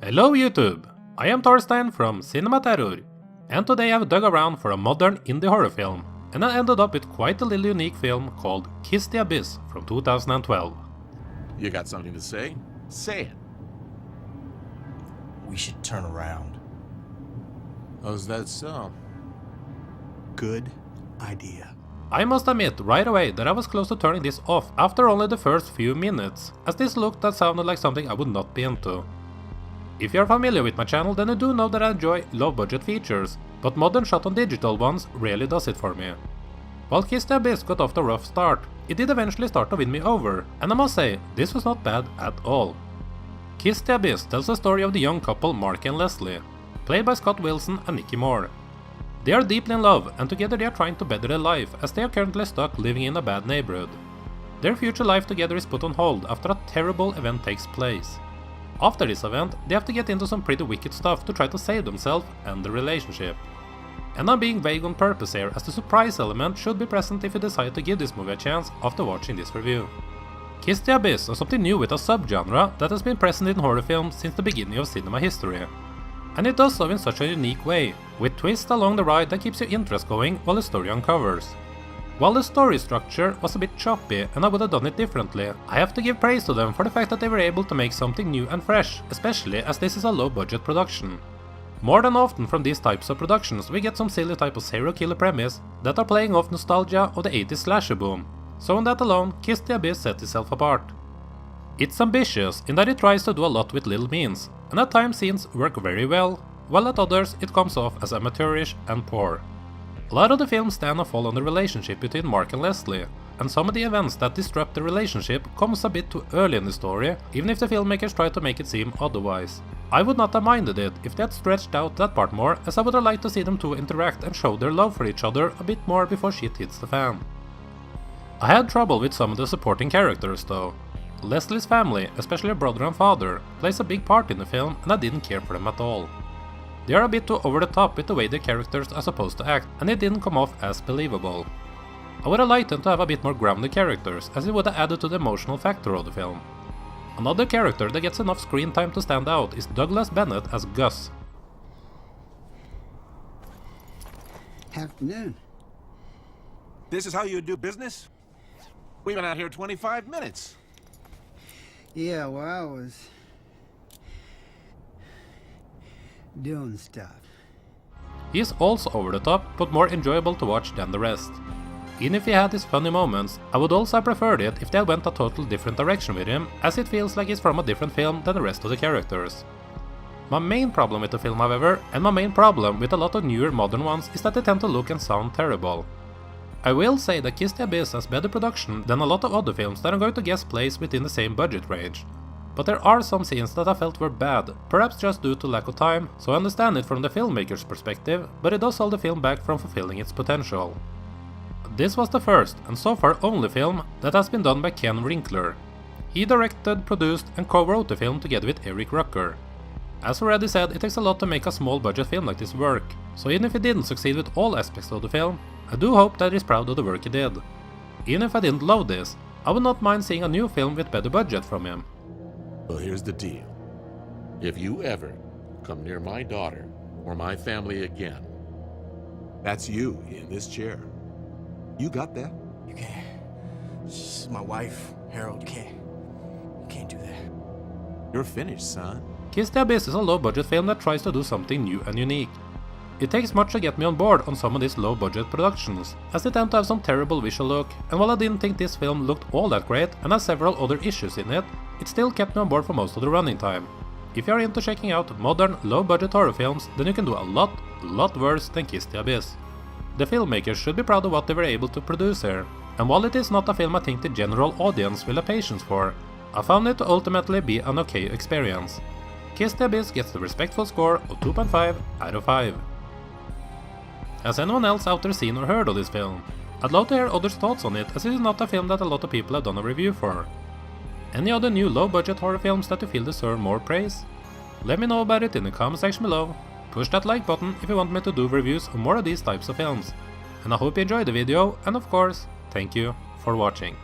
Hello YouTube! I am Thorstein from Cinema Terror, and today I've dug around for a modern indie horror film, and I ended up with quite a little unique film called Kiss the Abyss from 2012. You got something to say? Say it. We should turn around. How's that so? Good idea. I must admit right away that I was close to turning this off after only the first few minutes, as this looked and sounded like something I would not be into. If you are familiar with my channel, then you do know that I enjoy low-budget features, but modern shot-on-digital ones rarely does it for me. While Kiss the Abyss got off the rough start, it did eventually start to win me over, and I must say, this was not bad at all. Kiss the Abyss tells the story of the young couple Mark and Leslie, played by Scott Wilson and Nikki Moore. They are deeply in love, and together they are trying to better their life as they are currently stuck living in a bad neighborhood. Their future life together is put on hold after a terrible event takes place. After this event, they have to get into some pretty wicked stuff to try to save themselves and the relationship. And I'm being vague on purpose here, as the surprise element should be present if you decide to give this movie a chance after watching this review. Kiss the Abyss is something new with a subgenre that has been present in horror films since the beginning of cinema history. And it does so in such a unique way, with twists along the ride that keeps your interest going while the story uncovers. While the story structure was a bit choppy and I would have done it differently, I have to give praise to them for the fact that they were able to make something new and fresh, especially as this is a low-budget production. More than often from these types of productions we get some silly type of serial killer premise that are playing off nostalgia of the 80s slasher boom, so on that alone Kiss the Abyss sets itself apart. It's ambitious in that it tries to do a lot with little means, and at times scenes work very well, while at others it comes off as amateurish and poor. A lot of the film stand or fall on the relationship between Mark and Leslie, and some of the events that disrupt the relationship comes a bit too early in the story, even if the filmmakers try to make it seem otherwise. I would not have minded it if they had stretched out that part more, as I would have liked to see them two interact and show their love for each other a bit more before shit hits the fan. I had trouble with some of the supporting characters though. Leslie's family, especially her brother and father, plays a big part in the film and I didn't care for them at all. They are a bit too over the top with the way the characters are supposed to act, and it didn't come off as believable. I would have liked them to have a bit more grounded characters, as it would have added to the emotional factor of the film. Another character that gets enough screen time to stand out is Douglas Bennett as Gus. Afternoon. This is how you do business? We've been out here 25 minutes. Yeah, well, I was doing stuff. He is also over the top, but more enjoyable to watch than the rest. Even if he had his funny moments, I would also have preferred it if they had went a total different direction with him, as it feels like he's from a different film than the rest of the characters. My main problem with the film, however, and my main problem with a lot of newer modern ones, is that they tend to look and sound terrible. I will say that Kiss the Abyss has better production than a lot of other films that I'm going to guess place within the same budget range. But there are some scenes that I felt were bad, perhaps just due to lack of time, so I understand it from the filmmaker's perspective, but it does hold the film back from fulfilling its potential. This was the first, and so far only film, that has been done by Ken Winkler. He directed, produced and co-wrote the film together with Eric Rucker. As already said, it takes a lot to make a small budget film like this work, so even if he didn't succeed with all aspects of the film, I do hope that he's proud of the work he did. Even if I didn't love this, I would not mind seeing a new film with better budget from him. Well, here's the deal. If you ever come near my daughter or my family again, that's you in this chair. You got that? You can't. She's my wife, Harold. You can't do that. You're finished, son. Kiss the Abyss is a low-budget film that tries to do something new and unique. It takes much to get me on board on some of these low-budget productions, as they tend to have some terrible visual look, and while I didn't think this film looked all that great and has several other issues in it, it still kept me on board for most of the running time. If you are into checking out modern, low-budget horror films, then you can do a lot worse than Kiss the Abyss. The filmmakers should be proud of what they were able to produce here, and while it is not a film I think the general audience will have patience for, I found it to ultimately be an okay experience. Kiss the Abyss gets the respectful score of 2.5 out of 5. Has anyone else out there seen or heard of this film? I'd love to hear others' thoughts on it, as it is not a film that a lot of people have done a review for. Any other new low-budget horror films that you feel deserve more praise? Let me know about it in the comment section below. Push that like button if you want me to do reviews of more of these types of films. And I hope you enjoyed the video, and of course, thank you for watching.